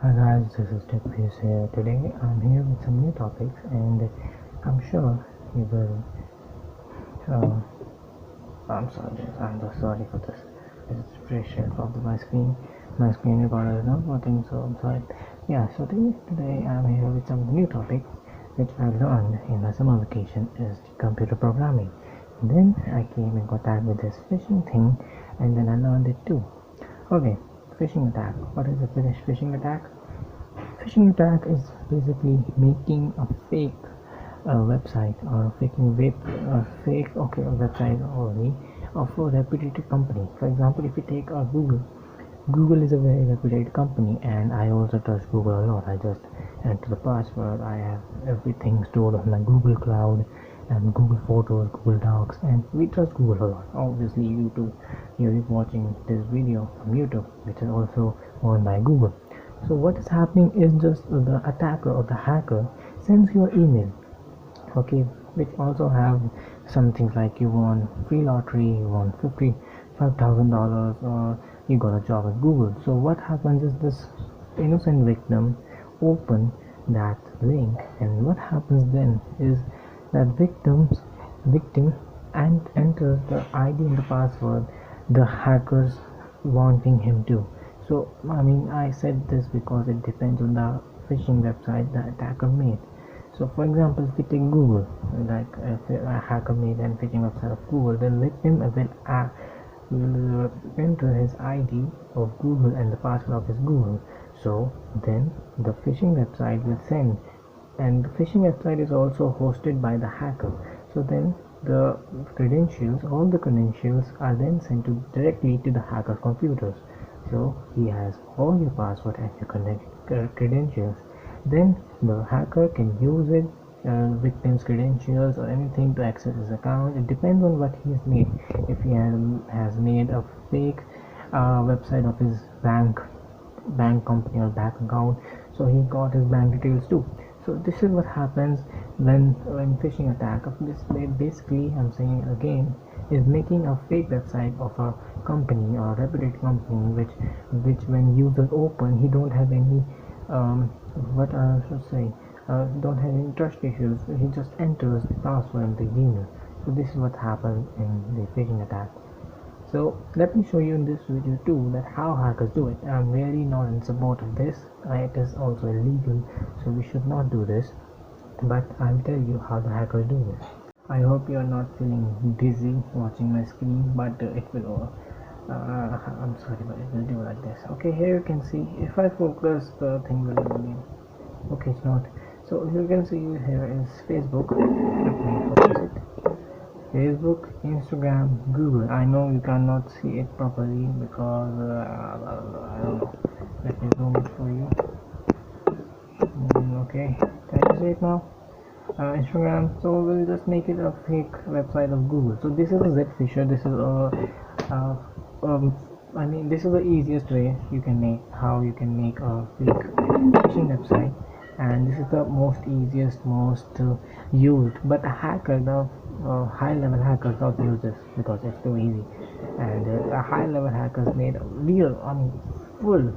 Hi guys, this is TECH V.S here. Today I'm here with some new topics and I'm sure you will uh, I'm just sorry for this. It's pressure of my screen. My screen recorder is not working, so I'm sorry. Yeah, so today I'm here with some new topic which I learned in my summer vacation is computer programming. Then I came in contact with this phishing thing and then I learned it too. Okay, phishing attack. What is a phishing attack? Phishing attack is basically making a fake website or faking fake website only of a reputed company. For example, if you take Google is a very reputed company, and I also trust Google a lot. I just enter the password. I have everything stored on my Google Cloud and Google Photos, Google Docs, and we trust Google a lot. Obviously, you too. You're watching this video from YouTube, which is also owned by Google. So what is happening is just the attacker or the hacker sends your email, okay, which also have some things like you won free lottery, you won $55,000, or you got a job at Google. So what happens is this innocent victim open that link, and what happens then is that victim and enters the ID and the password the hackers wanting him to. So I said this because it depends on the phishing website the attacker made. So for example, if we take Google, like if a hacker made a phishing website of Google, then victim will enter his ID of Google and the password of his Google. So then the phishing website will send, and the phishing website is also hosted by the hacker. So then the all the credentials are then sent directly to the hacker computers. So he has all your password and your credentials. Then the hacker can use it, victim's credentials or anything to access his account. It depends on what he has made. If he has made a fake website of his bank company or bank account, so he got his bank details too. So this is what happens when phishing attack. This basically, I'm saying again, is making a fake website of a company or a reputed company, which when users open, he don't have any what I should say, don't have any trust issues. He just enters the password and the email. So this is what happens in the phishing attack. So let me show you in this video too that how hackers do it. I'm really not in support of this. It is also illegal, so we should not do this. But I'll tell you how the hackers do this. I hope you are not feeling dizzy watching my screen, but it will. I'm sorry, but it will do like this. Okay, here you can see. If I focus, the thing will remain. Okay, it's not. So you can see here is Facebook. Let me focus it. Facebook, Instagram, Google. I know you cannot see it properly because I don't know. Let me zoom it for you. Okay, can you see it now? Instagram. So we'll just make it a fake website of Google. So this is a Zfisher. This is this is the easiest way you can make a fake phishing website, and this is the most used. But a hacker, the high level hackers don't use this because it's too easy, and a high level hackers made real full.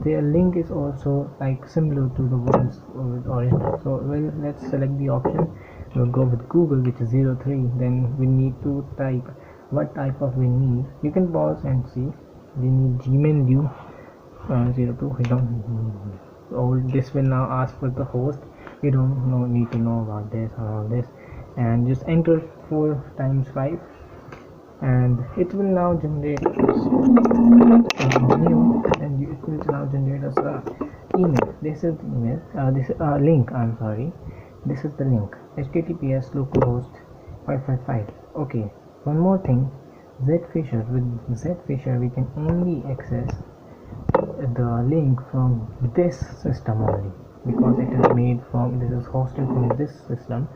Their link is also like similar to the ones original. So let's select the option. We'll go with Google, which is 03. Then we need to type what type of we need. You can pause and see. We need Gmail 02. We don't. Oh, this will now ask for the host. You don't need to know about this or all this, and just enter 4 times 5, and it will now generate new, and it will now generate us a email. This is the email. This is a link. I'm sorry. This is the link. HTTPS localhost 555. Okay. One more thing. Zfisher. With Zfisher, we can only access the link from this system only because it is made from. This is hosted from this system.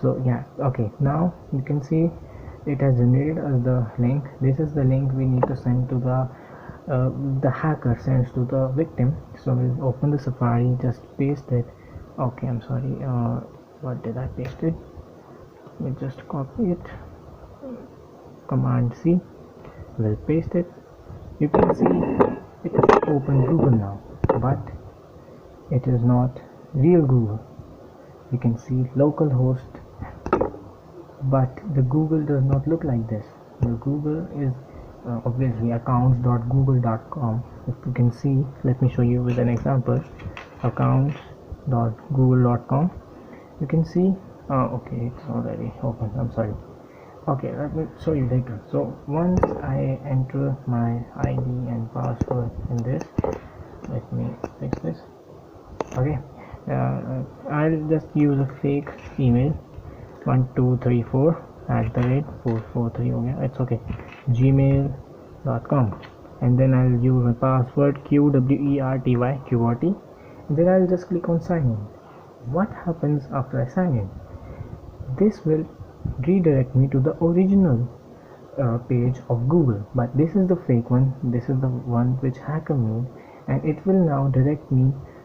So yeah. Okay. Now you can see it has generated us the link. This is the link we need to send to the hacker sends to the victim. So we'll open the Safari, just paste it. Okay, I'm sorry, what did I paste it? We just copy it, Command C, we'll paste it. You can see it is open Google now, but it is not real Google. You can see localhost, but the Google does not look like this. The Google is obviously accounts.google.com. If you can see, let me show you with an example. Accounts.google.com. You can see, okay, it's already open. I'm sorry. Okay, let me show you later. So once I enter my ID and password in this, let me fix this. Okay, I'll just use a fake email 1234 @ 443. It's okay, gmail.com, and then I'll use my password QWERTY, and then I'll just click on sign in. What happens after I sign in? This will redirect me to the original page of Google, but this is the fake one. This is the one which hacker made, and it will now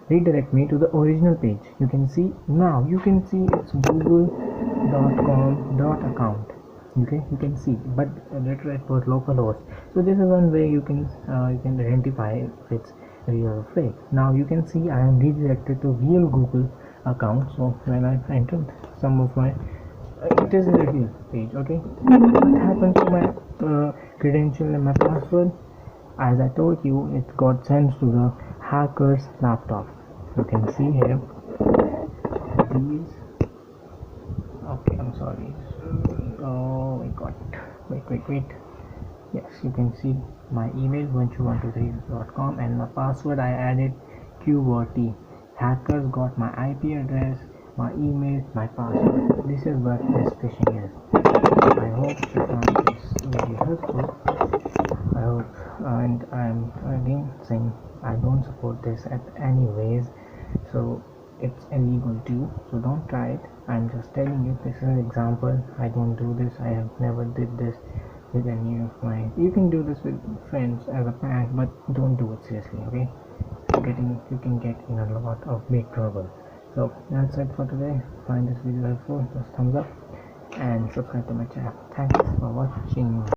redirect me to the original page. You can see now. You can see it's google.com.account. Okay, you can see, but later it was localhost. So this is one way you can identify if it's real or fake. Now you can see I am redirected to real Google account. So when I entered some of my it is a real page. Okay, what happened to my credential and my password? As I told you, it got sent to the hacker's laptop. You can see here these. Okay, I'm sorry. Oh my god, wait. Yes, you can see my email vansh123.com, and my password I added QWERTY. Hackers got my IP address, my email, my password. This is what this phishing is. I hope you found this very helpful. I hope, and I'm again saying I don't support this at any ways. So it's illegal too. So don't try it. I'm just telling you, this is an example. I don't do this. I have never did this with any of my. You can do this with friends as a prank, but don't do it seriously. Okay, you can get in a lot of big trouble. So that's it for today. Find this video helpful, just thumbs up and subscribe to my channel. Thanks for watching.